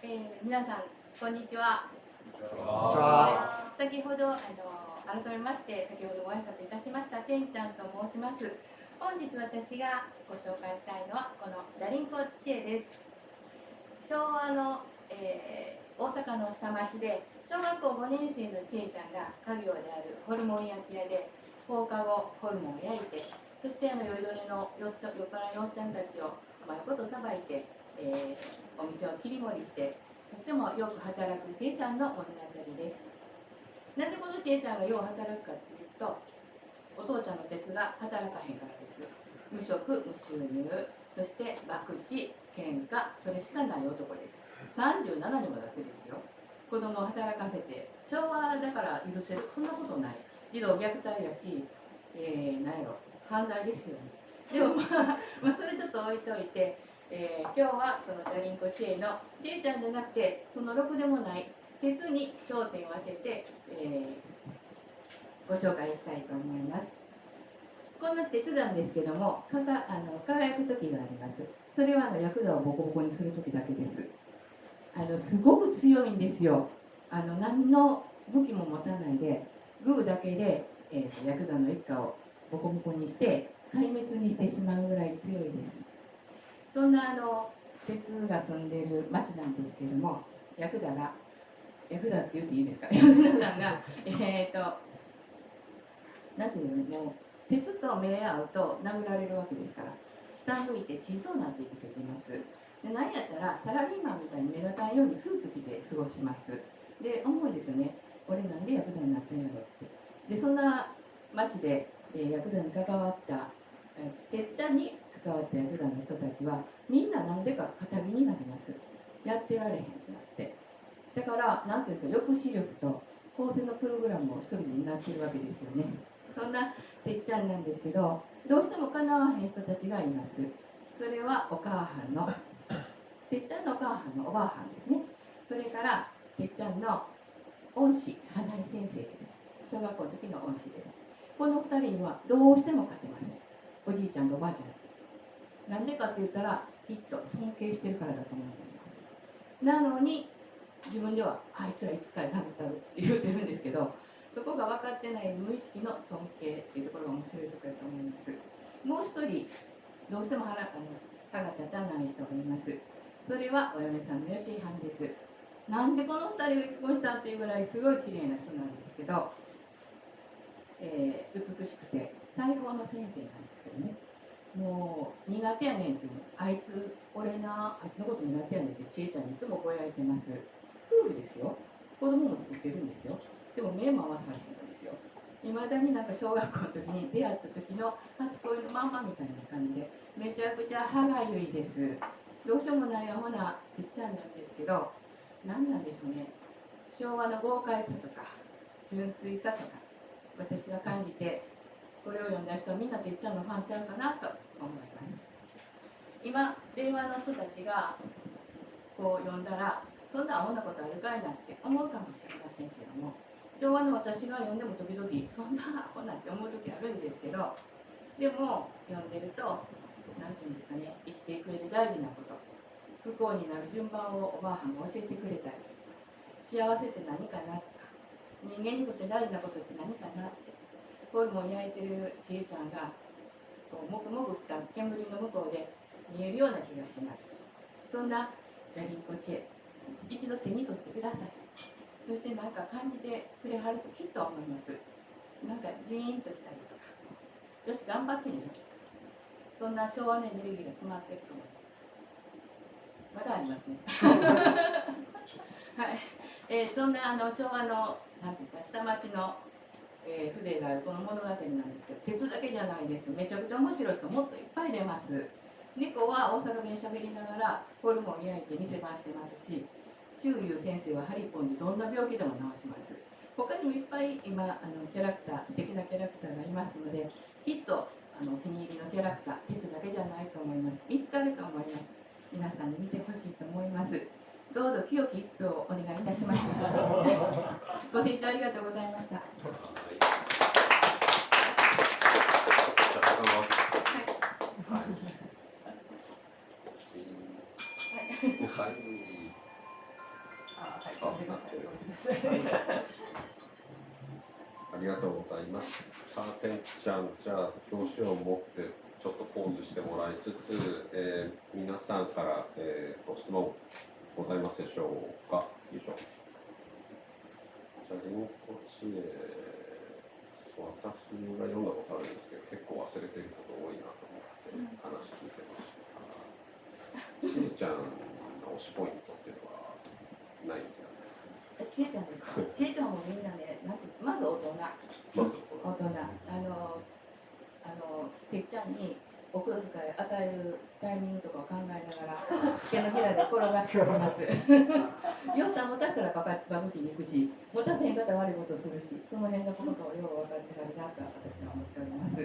皆さんこんにちは。先ほど改めまして先ほどご挨拶いたしましたてんちゃんと申します。本日私がご紹介したいのはこのじゃりんこ知恵です。昭和の、大阪の下町で小学校5年生のちえちゃんが家業であるホルモン焼き屋で放課後ホルモンを焼いて、そして酔いどれの酔っ払いのおっちゃんたちをうまいことさばいて、お店を切り盛りしてとってもよく働くちえちゃんの物語です。なんでこのちえちゃんがよう働くかっていうと、お父ちゃんの鉄が働かへんからです。無職無収入、そして博打喧嘩、それしかない男です。37にもだけですよ。子供を働かせて昭和だから許せる、そんなことない。児童虐待やし、何やろ犯罪ですよね。でもそれちょっと置いといて、今日はそのじゃりんこ知恵のちえちゃんじゃなくて、そのろくでもない鉄に焦点を当てて、ご紹介したいと思います。こんな鉄なんですけども、輝く時があります。それはヤクザをボコボコにする時だけです。すごく強いんですよ。何の武器も持たないで、グーだけで、ヤクザの一家をボコボコにして壊滅にしてしまうぐらい強いです。そんな鉄が住んでいる町なんですけれども、ヤクザって言っていいですか、ヤクザさんがなんていうの、もう鉄と目合うと殴られるわけですから、下向いて小さくなって生きてきます。で、何やったらサラリーマンみたいに目立たんようにスーツ着て過ごします。で、思うんですよね、俺なんでヤクザになったんやろって。で、そんな町で、ヤクザに関わったてっちゃんに関わったヤクザの人たちはみんななんでか堅気になります。やってられへんってなって、だからなんていうか抑止力と構成のプログラムを一人で担っているわけですよね。そんなてっちゃんなんですけど、どうしてもかなわへん人たちがいます。それはお母はんのてっちゃんのお母はんのおばあはんですね。それからてっちゃんの恩師花井先生です。小学校の時の恩師です。この2人にはどうしても勝てません。おじいちゃんとおばあちゃん。なんでかって言ったら、きっと尊敬してるからだと思うんですよ。なのに自分ではあいつらいつかに食べたるって言うてるんですけど、そこが分かってない無意識の尊敬っていうところが面白いところだと思います。もう一人どうしても歯が立たない人がいます。それはお嫁さんの吉井はんです。なんでこの2人が結婚したっていうぐらいすごい綺麗な人なんですけど、美しくて裁縫の先生なんですけどね、もう苦手やねんっていうの、あいつのこと苦手やねんってちえちゃんにいつもぼやいてます。夫婦ですよ、子供も作ってるんですよ。でも目も合わされへんのですよ。いまだになんか小学校の時に出会った時の初恋のまんまみたいな感じで、めちゃくちゃ歯がゆいです。どうしようもないアホなてっちゃんなんですけど、何なんでしょうね、昭和の豪快さとか純粋さとか私は感じて、これを読んだ人はみんなてっちゃんのファンちゃうかなと思います。今令和の人たちがこう読んだら、そんなアホなことあるかいなって思うかもしれませんけども、昭和の私が読んでも時々そんなアホなって思う時あるんですけど、でも読んでると何て言うんですかね、生きていく上で大事なこと、不幸になる順番をおばあはんが教えてくれたり、幸せって何かなとか、人間にとって大事なことって何かなって、ホルモン焼いてるちえちゃんがこうもぐもぐした煙の向こうで見えるような気がします。そんなじゃりんこ知恵、一度手に取ってください。そして何か感じてくれはるときっと思います。なんかジーンときたりとか、よし頑張ってみる、そんな昭和のエネルギーが詰まっていると思います。まだありますねはい、そんな昭和のなんていうか下町の、風情があるこの物語なんですけど、鉄だけじゃないです。めちゃくちゃ面白い人もっといっぱい出ます。猫は大阪弁しゃべりながらホルモン焼いて店番してますし、周遊先生はハリポンでどんな病気でも治します。他にもいっぱい今キャラクター、素敵なキャラクターがいますので、きっとお気に入りのキャラクター、鉄だけじゃないと思います。見つかると思います。皆さんに見てほしいと思います。どうぞ清き一票をお願いいたします。ご清聴ありがとうございました。ます。ありがとうございます。さあ、てんちゃん、じゃあ表紙を持ってちょっとポーズしてもらいつつ、皆さんから、ご質問ございますでしょうか。よいしょ。じゃあ、リンコ知恵、私が読んだことあるんですけど、結構忘れてること多いなと思って話聞いてました。ちえちゃんの推しポイントっていうのはないんですかね。ちえちゃんですか。ちえちゃんもみんなね、なんてまず大人。まず大人。てっちゃんにお小遣い与えるタイミングとかを考えながら手のひらで転がしております。よっさん持たしたらバクチに行くし、持たせへんかったら悪いことするし、その辺のことをよう分かってはるなと私は思っております。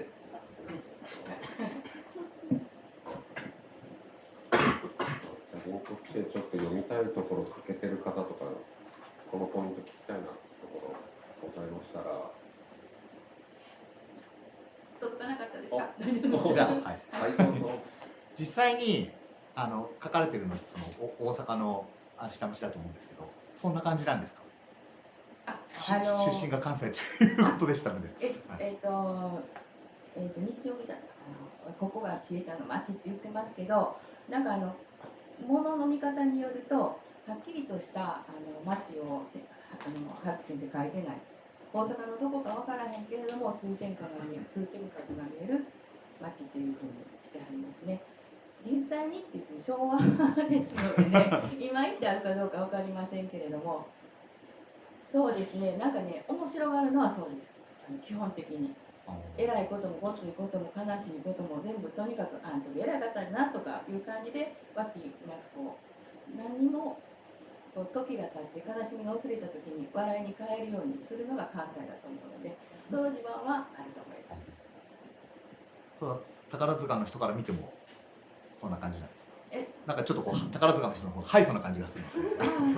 リンコ知恵ちょっと読みたいところ欠けてる方とか、このポイント聞きたいなところございましたら。届かなかったですか。じゃあ、はい、はい、どうぞ。実際に書かれてるのってその大阪の下町だと思うんですけど、そんな感じなんですか。出身が関西ということでしたので。西荻だったかな。ここがちえちゃんの町って言ってますけど、なんか物の見方によるとはっきりとした町をハッキ先生書いてない。大阪のどこか分からへんけれども通天閣が見える町っていうふうにしてはりますね。実際にっていう昭和ですのでね、今言ってあるかどうか分かりませんけれども、そうですね、なんかね面白がるのはそうです。基本的に偉いこともごついことも悲しいことも全部とにかくあんた偉かったなとかいう感じでわきなんかこう何にも時が経って悲しみが薄れた時に笑いに変えるようにするのが関西だと思うので、その自慢はあると思います。宝塚の人から見てもそんな感じなんですか。なんかちょっとこう宝塚の人の方がハイソな感じがするので、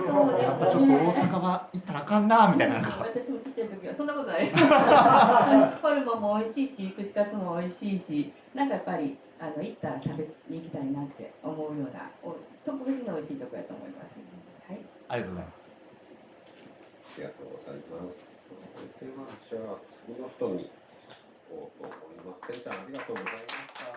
そうですね、やっぱちょっと大阪は行ったらあかんなみたいな。私もちっちゃい時はそんなことないホルモンも美味しいし串カツも美味しいし、なんかやっぱり行ったら食べに行きたいなって思うような特別に美味しいところだと思います。はい、ありがとうございます。ありがとうございます。それではじゃあ次の人に行こうと思います。てんちゃんありがとうございました。